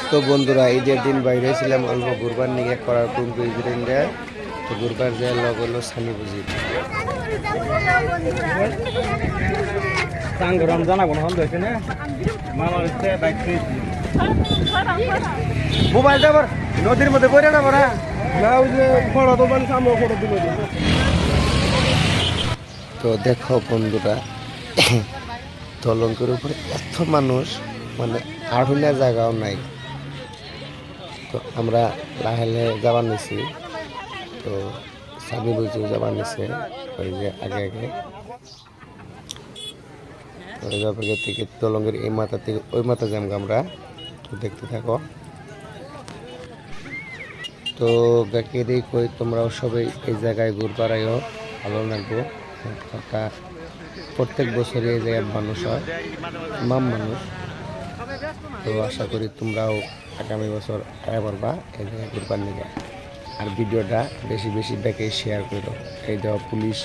তো বন্ধুরা ঈদের দিন বাইরে ছিলাম অল্প ঘুরবার নিয়ে করার কিন্তু ঈদের তো ঘুরবার যে লগ হলো সানি বুঝি রমজান আগুন হন দেখে না মামার বাইক মোবাইল যাবার নদীর মধ্যে পড়ে না বড়া না ওই যে ফটো তো মানে সামনে ফটো দিল তো দেখো বন্ধুরা দলঙ্কের উপরে এত মানুষ মানে আর হইনা জায়গাও নাই তো আমরা লাহে লাহে যাবার নিছি তো সানি বুঝিও যাবার নিছে ওই যে আগে আগে থেকে দলঙ্গের এই মাথা থেকে ওই মাথা যাম আমরা দেখতে থাকো তো গাকেরই কই তোমরাও সবাই এই জায়গায় ঘুরবার আইও ভালো লাগবো প্রত্যেক বছরই এই জায়গায় মানুষ হয় মাম মানুষ তো আশা করি তোমরাও আগামী বছর আয়া পারবা এই জায়গায় ঘুরবার নিয়ে আর ভিডিওটা বেশি বেশি দেখে শেয়ার করো এই দেওয়া পুলিশ